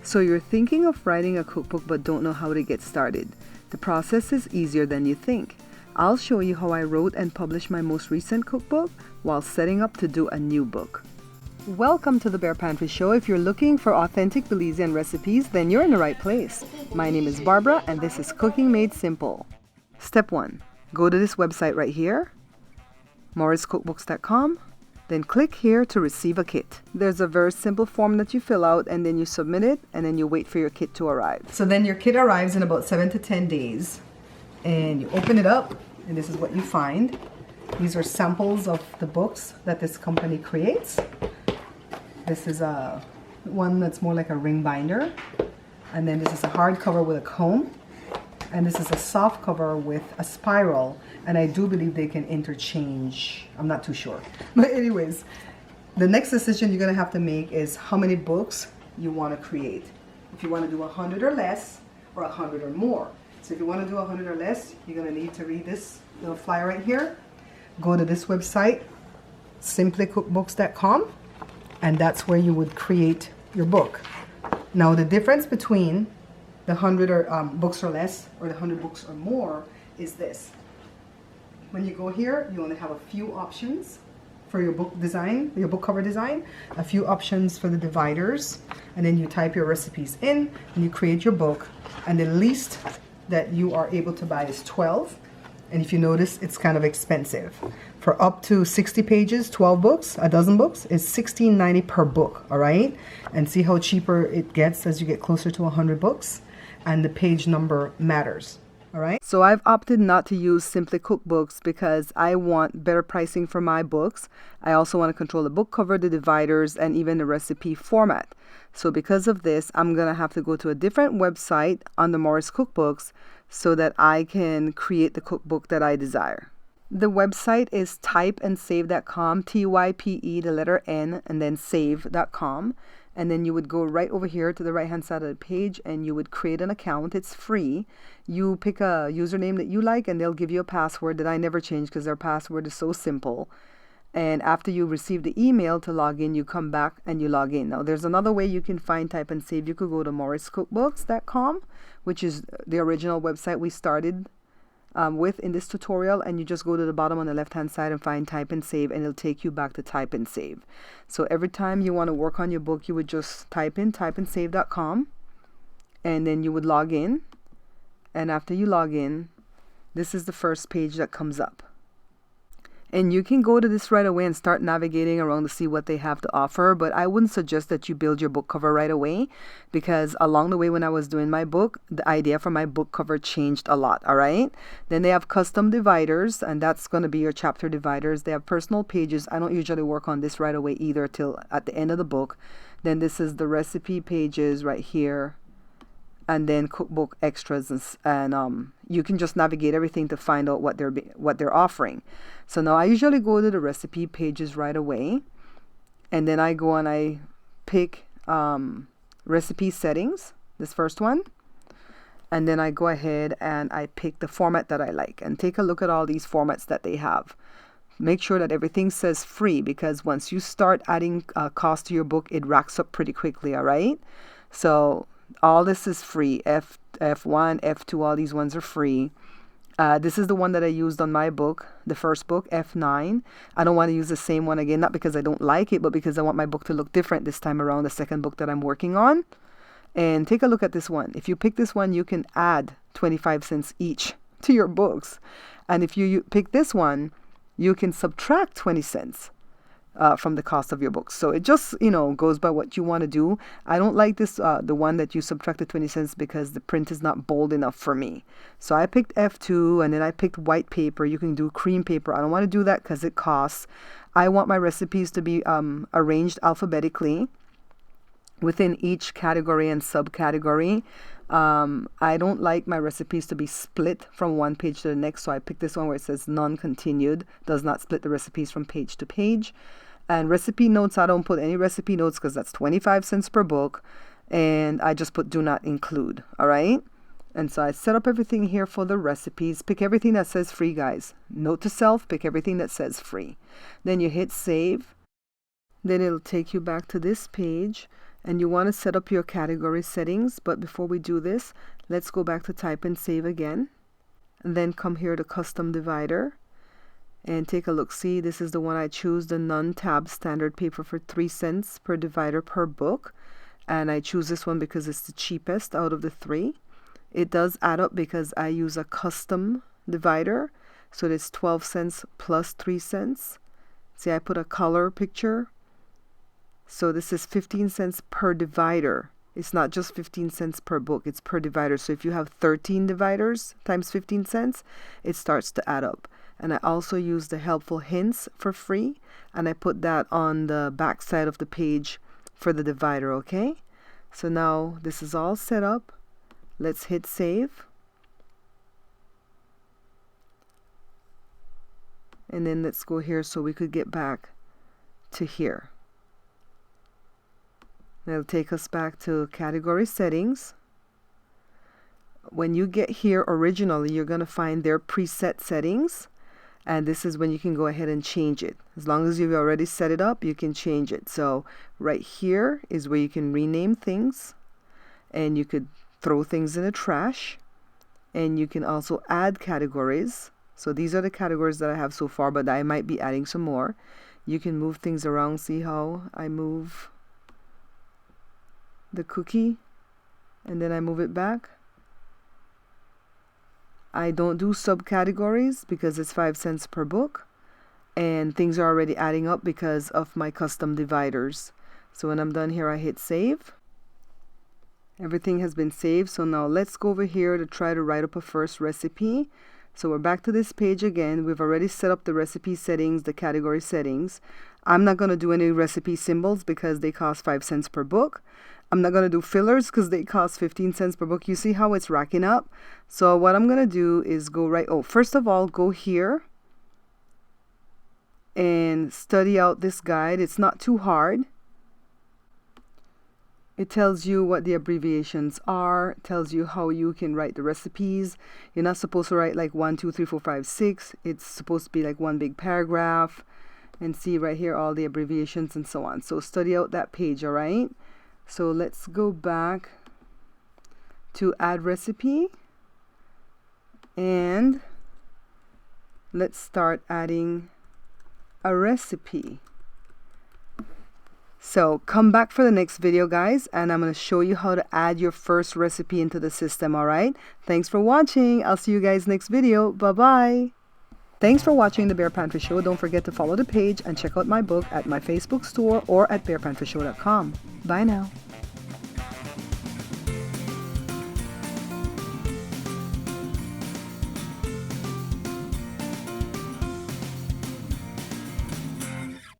So you're thinking of writing a cookbook but don't know how to get started. The process is easier than you think. I'll show you how I wrote and published my most recent cookbook while setting up to do a new book. Welcome to the Bear Pantry Show. If you're looking for authentic Belizean recipes, then you're in the right place. My name is Barbara and this is Cooking Made Simple. Step 1. Go to this website right here, cookbooks.com. Then click here to receive a kit. There's a very simple form that you fill out and then you submit it and then you wait for your kit to arrive. So then your kit arrives in about 7 to 10 days and you open it up and this is what you find. These are samples of the books that this company creates. This is one that's more like a ring binder, and then this is a hardcover with a comb, and this is a soft cover with a spiral, and I do believe they can interchange. I'm not too sure. But anyways, the next decision you're gonna have to make is how many books you wanna create. If you wanna do 100 or less, or 100 or more. So if you wanna do 100 or less, you're gonna need to read this little flyer right here. Go to this website, simplycookbooks.com, and that's where you would create your book. Now the difference between the 100 or books or less or the 100 books or more is this. When you go here, you only have a few options for your book design, your book cover design, a few options for the dividers, and then you type your recipes in and you create your book, and the least that you are able to buy is 12. And if you notice, it's kind of expensive. For up to 60 pages, 12 books, a dozen books, is $16.90 per book, all right? And see how cheaper it gets as you get closer to 100 books? And the page number matters, all right? So I've opted not to use Simply Cookbooks because I want better pricing for my books. I also want to control the book cover, the dividers, and even the recipe format. So because of this, I'm going to have to go to a different website on the Morris Cookbooks so that I can create the cookbook that I desire. The website is typeandsave.com, Type, the letter N, and then save.com. And then you would go right over here to the right hand side of the page and you would create an account. It's free. You pick a username that you like and they'll give you a password that I never change because their password is so simple. And after you receive the email to log in, you come back and you log in. Now, there's another way you can find Type and Save. You could go to morriscookbooks.com, which is the original website we started with in this tutorial, and you just go to the bottom on the left hand side and find Type and Save, and it'll take you back to Type and Save. So every time you want to work on your book, you would just type in typeandsave.com, and then you would log in. And after you log in, this is the first page that comes up. And you can go to this right away and start navigating around to see what they have to offer. But I wouldn't suggest that you build your book cover right away, because along the way when I was doing my book, the idea for my book cover changed a lot, all right? Then they have custom dividers, and that's going to be your chapter dividers. They have personal pages. I don't usually work on this right away either till at the end of the book. Then this is the recipe pages right here. And then cookbook extras, and you can just navigate everything to find out what they're offering. So now I usually go to the recipe pages right away, and then I go and I pick recipe settings, this first one, and then I go ahead and I pick the format that I like, and take a look at all these formats that they have. Make sure that everything says free, because once you start adding cost to your book, it racks up pretty quickly, all right? So all this is free. F1, F2, all these ones are free. This is the one that I used on my book, the first book, F9. I don't want to use the same one again, not because I don't like it, but because I want my book to look different this time around, the second book that I'm working on. And take a look at this one. If you pick this one, you can add 25 cents each to your books. And if you pick this one, you can subtract 20 cents. From the cost of your books. So it just, goes by what you want to do. I don't like this, the one that you subtracted 20 cents because the print is not bold enough for me. So I picked F2, and then I picked white paper. You can do cream paper. I don't want to do that because it costs. I want my recipes to be arranged alphabetically within each category and subcategory. I don't like my recipes to be split from one page to the next, so I picked this one where it says non-continued, does not split the recipes from page to page. And recipe notes, I don't put any recipe notes because that's 25 cents per book, and I just put do not include, all right? And so I set up everything here for the recipes. Pick everything that says free, guys. Note to self, pick everything that says free. Then you hit save. Then it'll take you back to this page. And you want to set up your category settings, but before we do this, let's go back to type and save again. And then come here to custom divider and take a look. See, this is the one I choose, the non-tab standard paper for 3 cents per divider per book. And I choose this one because it's the cheapest out of the 3. It does add up because I use a custom divider. So it's 12 cents plus 3 cents. See, I put a color picture. So this is 15 cents per divider. It's not just 15 cents per book, it's per divider. So if you have 13 dividers times 15 cents, it starts to add up. And I also use the helpful hints for free, and I put that on the back side of the page for the divider, okay? So now this is all set up. Let's hit save. And then let's go here so we could get back to here. That'll take us back to category settings. When you get here originally, you're going to find their preset settings. And this is when you can go ahead and change it. As long as you've already set it up, you can change it. So right here is where you can rename things. And you could throw things in the trash. And you can also add categories. So these are the categories that I have so far, but I might be adding some more. You can move things around. See how I move the cookie and then I move it back. I don't do subcategories because it's 5 cents per book, and things are already adding up because of my custom dividers. So when I'm done here, I hit save. Everything has been saved. So now let's go over here to try to write up a first recipe. So we're back to this page again. We've already set up the recipe settings, the category settings. I'm not going to do any recipe symbols because they cost 5 cents per book. I'm not going to do fillers because they cost 15 cents per book. You see how it's racking up? So what I'm going to do is go first of all, go here and study out this guide. It's not too hard. It tells you what the abbreviations are, tells you how you can write the recipes. You're not supposed to write like 1, 2, 3, 4, 5, 6. It's supposed to be like one big paragraph. And see right here all the abbreviations and so on. So study out that page, all right? So let's go back to add recipe. And let's start adding a recipe. So come back for the next video, guys, and I'm going to show you how to add your first recipe into the system, all right? Thanks for watching. I'll see you guys next video. Bye-bye. Thanks for watching The Bear Pantry Show. Don't forget to follow the page and check out my book at my Facebook store or at bearpantryshow.com. Bye now.